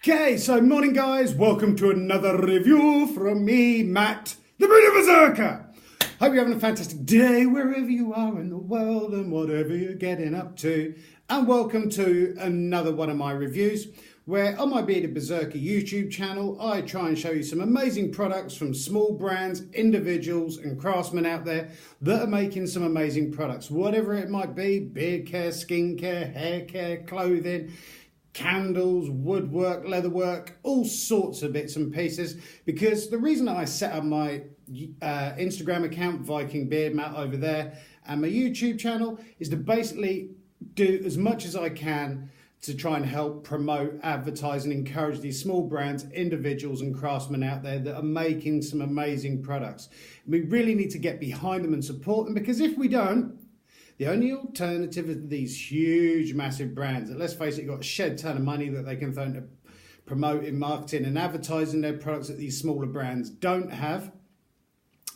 Okay, so morning guys, welcome to another review from me, Matt, the Beauty Berserker. Hope you're having a fantastic day wherever you are in the world and whatever you're getting up to. And welcome to another one of my reviews where on my Bearded Berserker YouTube channel, I try and show you some amazing products from small brands, individuals and craftsmen out there that are making some amazing products. Whatever it might be, beard care, skin care, hair care, clothing, candles, woodwork, leatherwork, all sorts of bits and pieces. Because the reason I set up my Instagram account, Viking Beard Matt over there, and my YouTube channel is to basically do as much as I can to try and help promote, advertise and encourage these small brands, individuals and craftsmen out there that are making some amazing products. We really need to get behind them and support them, because if we don't, the only alternative is these huge, massive brands that, let's face it, got a shed ton of money that they can throw into promoting, marketing and advertising their products that these smaller brands don't have.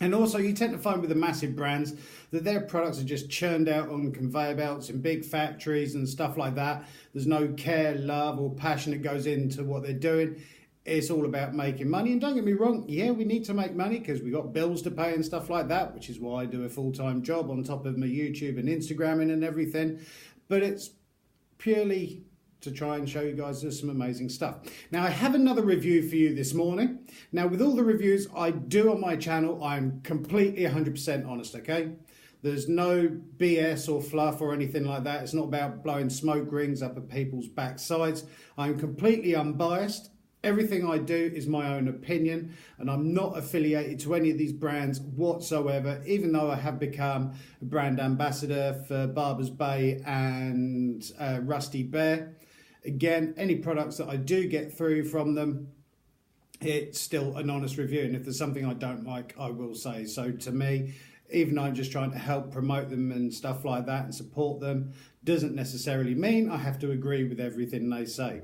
And also you tend to find with the massive brands that their products are just churned out on conveyor belts in big factories and stuff like that. There's no care, love or passion that goes into what they're doing. It's all about making money. And don't get me wrong, yeah, we need to make money because we got bills to pay and stuff like that, which is why I do a full-time job on top of my YouTube and Instagramming and everything. But it's purely to try and show you guys there's some amazing stuff. Now, I have another review for you this morning. Now, with all the reviews I do on my channel, I'm completely 100% honest, okay? There's no BS or fluff or anything like that. It's not about blowing smoke rings up at people's backsides. I'm completely unbiased. Everything I do is my own opinion, and I'm not affiliated to any of these brands whatsoever, even though I have become a brand ambassador for Barber's Bay and Rusty Bear. Again, any products that I do get through from them, it's still an honest review, and if there's something I don't like, I will say. So to me, even though I'm just trying to help promote them and stuff like that and support them, doesn't necessarily mean I have to agree with everything they say.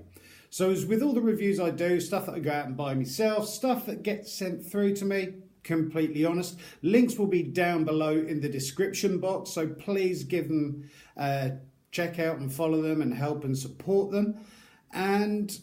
So as with all the reviews I do, stuff that I go out and buy myself, stuff that gets sent through to me, completely honest. Links will be down below in the description box, so please give them a check out and follow them and help and support them. And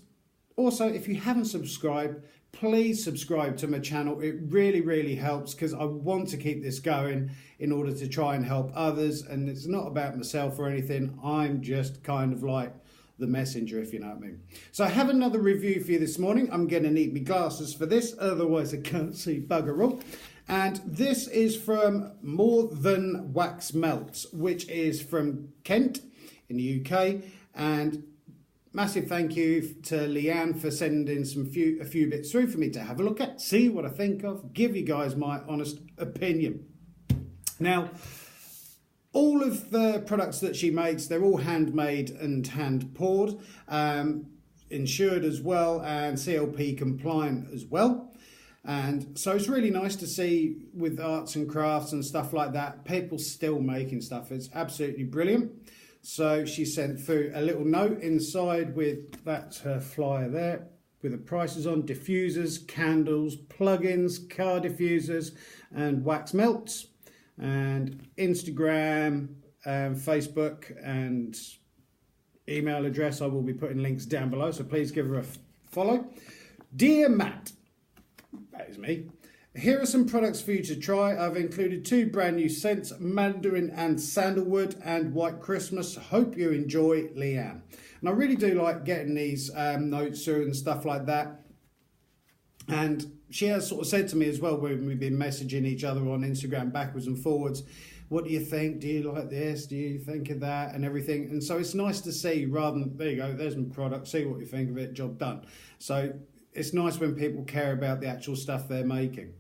also, if you haven't subscribed, please subscribe to my channel. It really, really helps, because I want to keep this going in order to try and help others. And it's not about myself or anything. I'm just kind of like the messenger, if you know what I mean. So I have another review for you this morning. I'm going to need my glasses for this, otherwise I can't see bugger all. And this is from More Than Wax Melts, which is from Kent in the UK. And massive thank you to Leanne for sending a few bits through for me to have a look at, see what I think of, give you guys my honest opinion. Now, all of the products that she makes, they're all handmade and hand poured, insured as well, and CLP compliant as well. And so it's really nice to see with arts and crafts and stuff like that, people still making stuff. It's absolutely brilliant. So she sent through a little note inside with, that's her flyer there, with the prices on diffusers, candles, plugins, car diffusers and wax melts. And Instagram and Facebook and email address, I will be putting links down below, so please give her a follow. Dear Matt, that is me. Here are some products for you to try. I've included 2 brand new scents, Mandarin and Sandalwood and White Christmas. Hope you enjoy, Leanne. And I really do like getting these notes through and stuff like that. And she has sort of said to me as well, when we've been messaging each other on Instagram backwards and forwards, what do you think? Do you like this? Do you think of that? And everything. And so it's nice to see, rather than, there you go, there's my product, see what you think of it, job done. So it's nice when people care about the actual stuff they're making.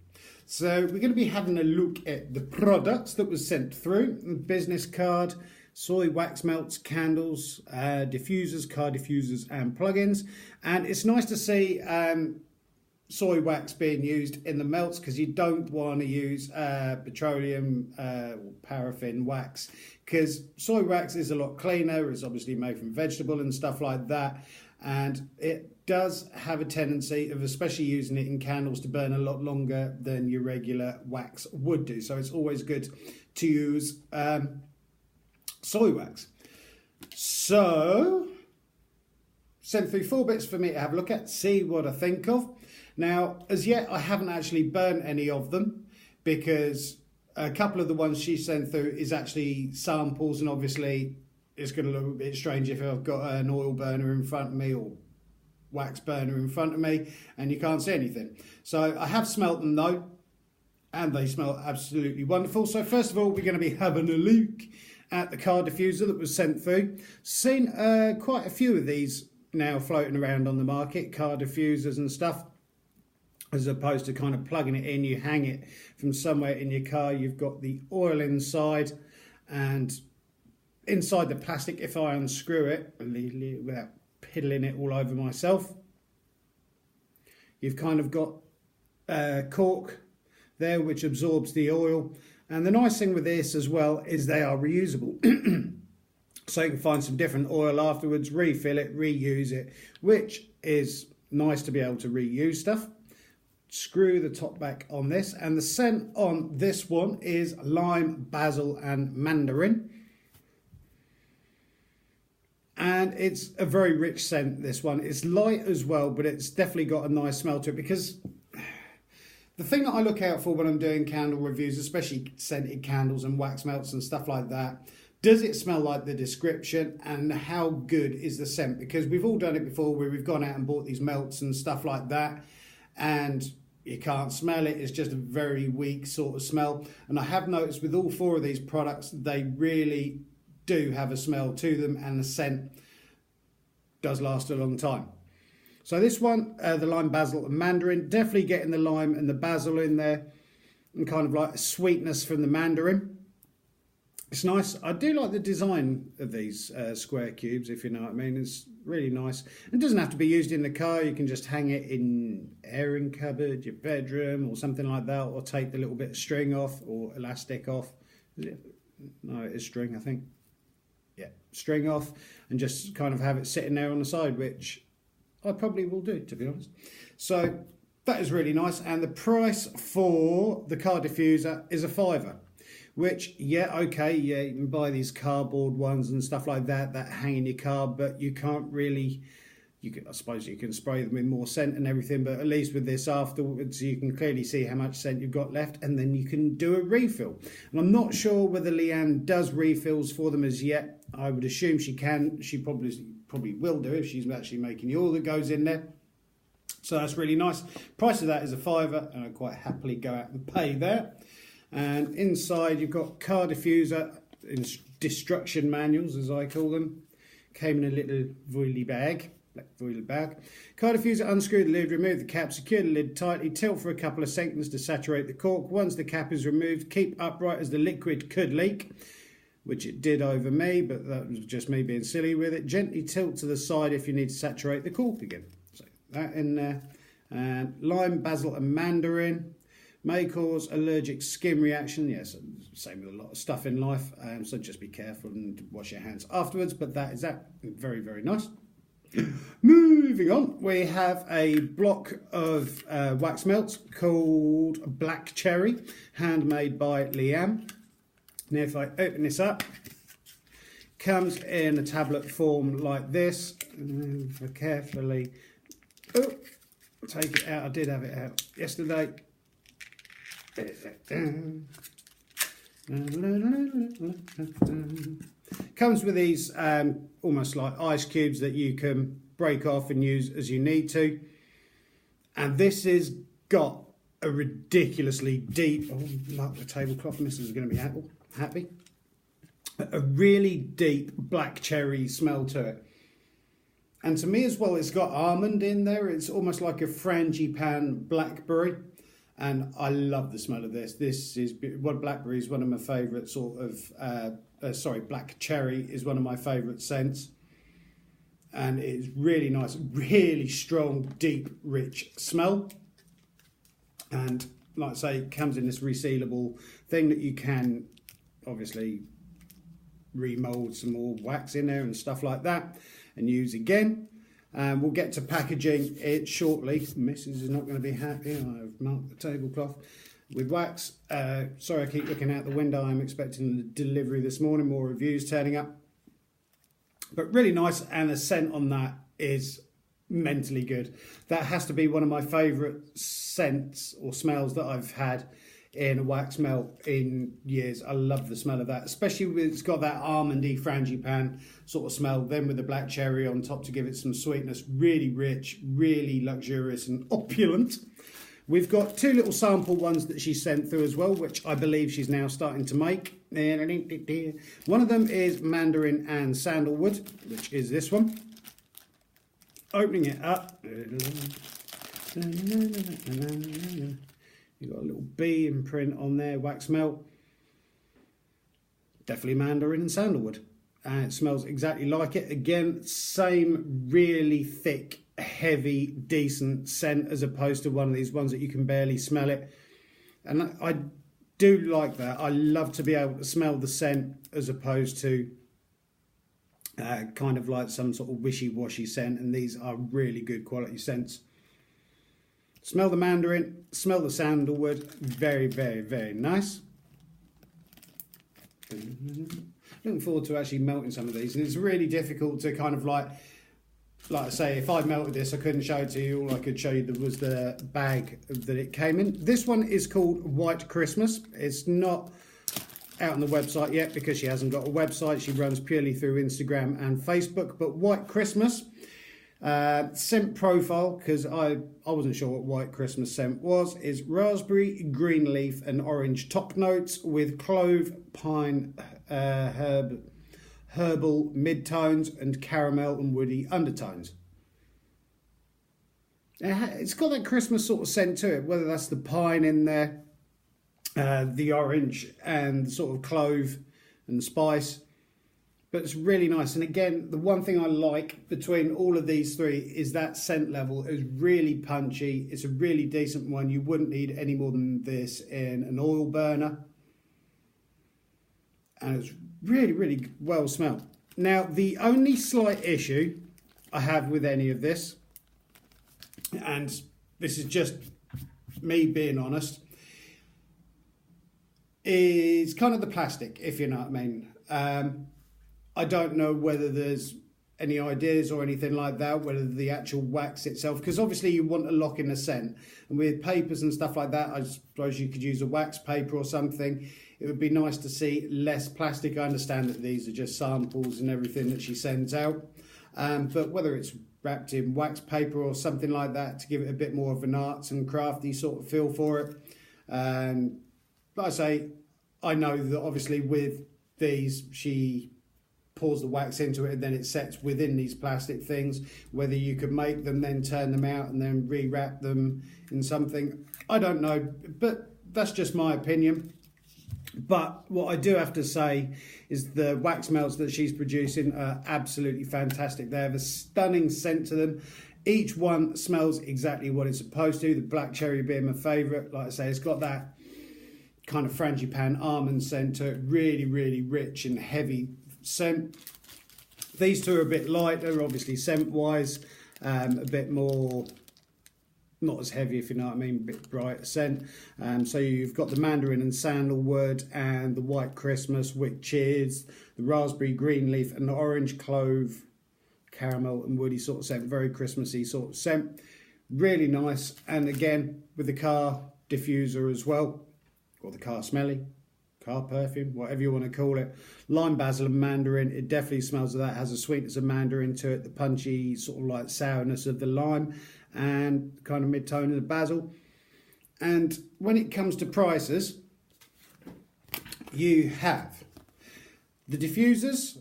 So we're going to be having a look at the products that was sent through. Business card, soy wax melts, candles, diffusers, car diffusers and plugins. And it's nice to see soy wax being used in the melts, because you don't want to use petroleum or paraffin wax, because soy wax is a lot cleaner. It's obviously made from vegetable and stuff like that, and it does have a tendency of, especially using it in candles, to burn a lot longer than your regular wax would do. So it's always good to use soy wax. So sent through 4 bits for me to have a look at, see what I think of. Now, as yet, I haven't actually burnt any of them because a couple of the ones she sent through is actually samples, and obviously it's going to look a bit strange if I've got an oil burner in front of me or wax burner in front of me and you can't see anything. So I have smelt them though, and they smell absolutely wonderful. So first of all, we're going to be having a look at the car diffuser that was sent through. Seen quite a few of these now floating around on the market, car diffusers and stuff, as opposed to kind of plugging it in. You hang it from somewhere in your car. You've got the oil inside, and inside the plastic, if I unscrew it without piddling it all over myself, you've kind of got cork there which absorbs the oil. And the nice thing with this as well is they are reusable. So you can find some different oil afterwards, refill it, reuse it, which is nice to be able to reuse stuff. Screw the top back on this, and the scent on this one is lime, basil and mandarin. And it's a very rich scent, this one. It's light as well, but it's definitely got a nice smell to it, because the thing that I look out for when I'm doing candle reviews, especially scented candles and wax melts and stuff like that, does it smell like the description, and how good is the scent? Because we've all done it before where we've gone out and bought these melts and stuff like that, and you can't smell it. It's just a very weak sort of smell. And I have noticed with all 4 of these products, they really do have a smell to them, and the scent does last a long time. So this one, the lime, basil and mandarin, definitely getting the lime and the basil in there, and kind of like a sweetness from the mandarin. It's nice. I do like the design of these square cubes, if you know what I mean. It's really nice. It doesn't have to be used in the car. You can just hang it in airing cupboard, your bedroom or something like that, or take the little bit of string off or elastic off. Is it? No, it is string, I think. Yeah, string off, and just kind of have it sitting there on the side, which I probably will do, to be honest. So that is really nice. And the price for the car diffuser is a £5, which, yeah, okay, yeah, you can buy these cardboard ones and stuff like that that hang in your car, but you can't really, I suppose you can spray them with more scent and everything, but at least with this afterwards, you can clearly see how much scent you've got left, and then you can do a refill. And I'm not sure whether Leanne does refills for them as yet. I would assume she can. She probably will do if she's actually making the oil that goes in there. So that's really nice. Price of that is a £5, and I'd quite happily go out and pay that. And inside you've got car diffuser destruction manuals, as I call them. Came in a little voily bag. Car diffuser, unscrew the lid, remove the cap, secure the lid tightly, tilt for a couple of seconds to saturate the cork. Once the cap is removed, keep upright as the liquid could leak, which it did over me, but that was just me being silly with it. Gently tilt to the side if you need to saturate the cork again. So that in there. And lime, basil and mandarin may cause allergic skin reaction. Yes, same with a lot of stuff in life. So just be careful and wash your hands afterwards. But that is that. Very, very nice. Moving on, we have a block of wax melts called Black Cherry, handmade by Leanne. Now if I open this up, comes in a tablet form like this. And if I carefully take it out, I did have it out yesterday. Comes with these almost like ice cubes that you can break off and use as you need to. And this has got a ridiculously deep, mark the tablecloth, Mrs. is going to be happy. A really deep black cherry smell to it. And to me as well, it's got almond in there. It's almost like a frangipane blackberry. And I love the smell of this. This is, blackberry is one of my favourite sort of, black cherry is one of my favourite scents. And it's really nice, really strong, deep, rich smell. And like I say, it comes in this resealable thing that you can obviously remold some more wax in there and stuff like that and use again. We'll get to packaging it shortly. Mrs. is not going to be happy. I've marked the tablecloth with wax. Sorry, I keep looking out the window. I'm expecting the delivery this morning, more reviews turning up. But really nice, and the scent on that is mentally good. That has to be one of my favourite scents or smells that I've had in a wax melt in years. I love the smell of that, especially with it's got that almondy frangipane sort of smell, then with the black cherry on top to give it some sweetness. Really rich, really luxurious and opulent. We've got 2 little sample ones that she sent through as well, which I believe she's now starting to make. One of them is Mandarin and Sandalwood, which is this one. Opening it up. You've got a little bee imprint on there, wax melt. Definitely Mandarin and Sandalwood. And it smells exactly like it. Again, same really thick, heavy, decent scent as opposed to one of these ones that you can barely smell it. And I do like that. I love to be able to smell the scent as opposed to kind of like some sort of wishy-washy scent. And these are really good quality scents. Smell the Mandarin, smell the Sandalwood. Very, very, very nice. Looking forward to actually melting some of these. And it's really difficult to kind of like I say, if I melted this, I couldn't show it to you. All I could show you was the bag that it came in. This one is called White Christmas. It's not out on the website yet because she hasn't got a website. She runs purely through Instagram and Facebook. But White Christmas. Scent profile, because I wasn't sure what White Christmas scent was, is raspberry, green leaf and orange top notes with clove, pine, herbal midtones and caramel and woody undertones. It's got that Christmas sort of scent to it, whether that's the pine in there, the orange and the sort of clove and spice. But it's really nice. And again, the one thing I like between all of these 3 is that scent level is really punchy. It's a really decent one. You wouldn't need any more than this in an oil burner. And it's really, really well smelled. Now, the only slight issue I have with any of this, and this is just me being honest, is kind of the plastic, if you know what I mean. I don't know whether there's any ideas or anything like that, whether the actual wax itself, because obviously you want to lock in a scent. And with papers and stuff like that, I suppose you could use a wax paper or something. It would be nice to see less plastic. I understand that these are just samples and everything that she sends out. But whether it's wrapped in wax paper or something like that to give it a bit more of an arts and crafty sort of feel for it. And like I say, I know that obviously with these, she pours the wax into it and then it sets within these plastic things. Whether you could make them, then turn them out and then rewrap them in something, I don't know, but that's just my opinion. But what I do have to say is the wax melts that she's producing are absolutely fantastic. They have a stunning scent to them. Each one smells exactly what it's supposed to. The black cherry being my favourite. Like I say, it's got that kind of frangipane almond scent to it. Really, really rich and heavy scent. These 2 are a bit lighter, obviously scent-wise. A bit more, not as heavy, if you know what I mean, a bit brighter scent. So you've got the Mandarin and Sandalwood and the White Christmas, which is the raspberry, green leaf and the orange clove, caramel and woody sort of scent. Very Christmassy sort of scent. Really nice. And again, with the car diffuser as well, or the car smelly, car perfume, whatever you want to call it. Lime, basil and mandarin. It definitely smells of that. Has a sweetness of mandarin to it, the punchy sort of like sourness of the lime and kind of mid-tone of the basil. And when it comes to prices, you have the diffusers,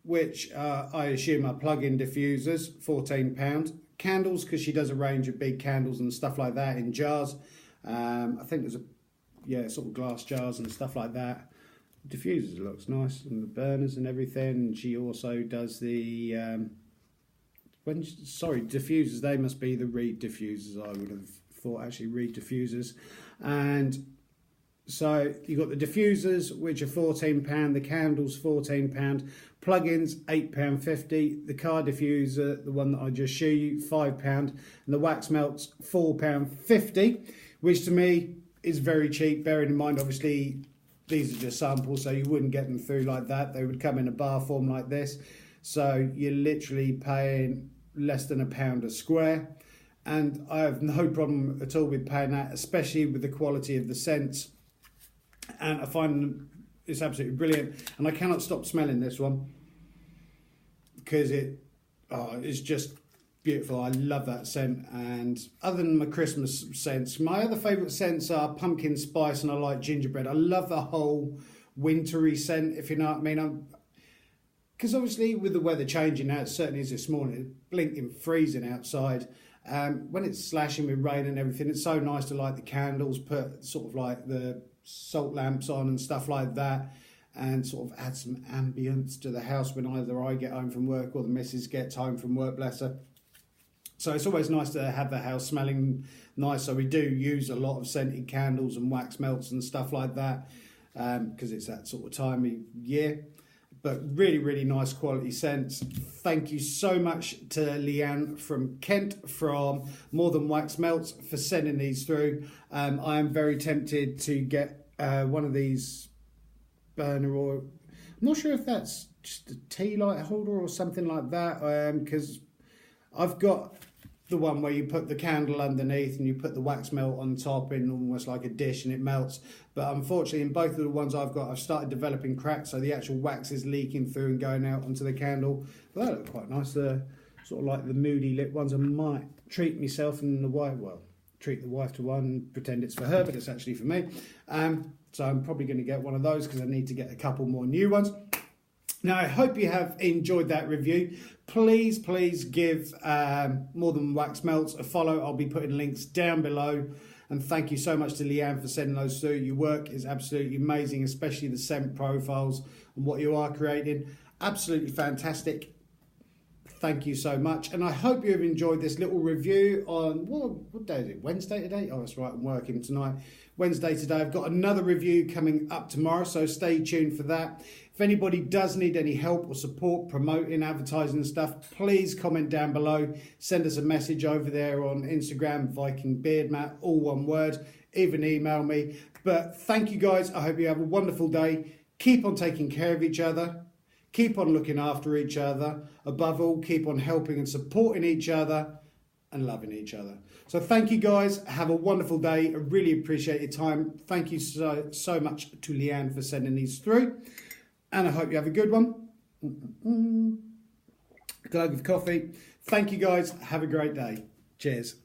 which I assume are plug-in diffusers, £14. Candles, because she does a range of big candles and stuff like that in jars. I think there's sort of glass jars and stuff like that. Diffusers looks nice, and the burners and everything. And she also does the diffusers. They must be the Reed diffusers. I would have thought actually Reed diffusers. And so you've got the diffusers, which are £14. The candles £14. Plug-ins £8.50. The car diffuser, the one that I just showed you, £5. And the wax melts £4.50, which to me is very cheap. Bearing in mind, obviously, these are just samples, so you wouldn't get them through like that. They would come in a bar form like this. So you're literally paying less than £1 a square. And I have no problem at all with paying that, especially with the quality of the scents. And I find it's absolutely brilliant. And I cannot stop smelling this one because it's just beautiful. I love that scent. And other than my Christmas scents, my other favourite scents are pumpkin spice, and I like gingerbread. I love the whole wintry scent, if you know what I mean. Because obviously with the weather changing now, it certainly is this morning, it's blinking freezing outside. When it's slashing with rain and everything, it's so nice to light the candles, put sort of like the salt lamps on and stuff like that, and sort of add some ambience to the house when either I get home from work or the missus gets home from work, bless her. So it's always nice to have the house smelling nice. So we do use a lot of scented candles and wax melts and stuff like that, because it's that sort of time of year. But really, really nice quality scents. Thank you so much to Leanne from Kent from More Than Wax Melts for sending these through. I am very tempted to get one of these burner, or I'm not sure if that's just a tea light holder or something like that, because I've got the one where you put the candle underneath and you put the wax melt on top in almost like a dish and it melts. But unfortunately, in both of the ones I've got, I've started developing cracks, so the actual wax is leaking through and going out onto the candle. But that look quite nice. Sort of like the moody lit ones. I might treat myself and the wife, well, treat the wife to one and pretend it's for her, but it's actually for me. So I'm probably going to get one of those because I need to get a couple more new ones. Now, I hope you have enjoyed that review. Please give More Than Wax Melts a follow. I'll be putting links down below. And thank you so much to Leanne for sending those through. Your work is absolutely amazing, especially the scent profiles and what you are creating. Absolutely fantastic. Thank you so much. And I hope you have enjoyed this little review on, what day is it? Wednesday today? Oh, that's right, I'm working tonight. Wednesday today. I've got another review coming up tomorrow, so stay tuned for that. If anybody does need any help or support promoting, advertising and stuff, please comment down below. Send us a message over there on Instagram, Viking Beard Mat, all one word. Even email me. But thank you guys. I hope you have a wonderful day. Keep on taking care of each other. Keep on looking after each other. Above all, keep on helping and supporting each other and loving each other. So thank you guys. Have a wonderful day. I really appreciate your time. Thank you so much to Leanne for sending these through. And I hope you have a good one. Glug of coffee. Thank you guys. Have a great day. Cheers.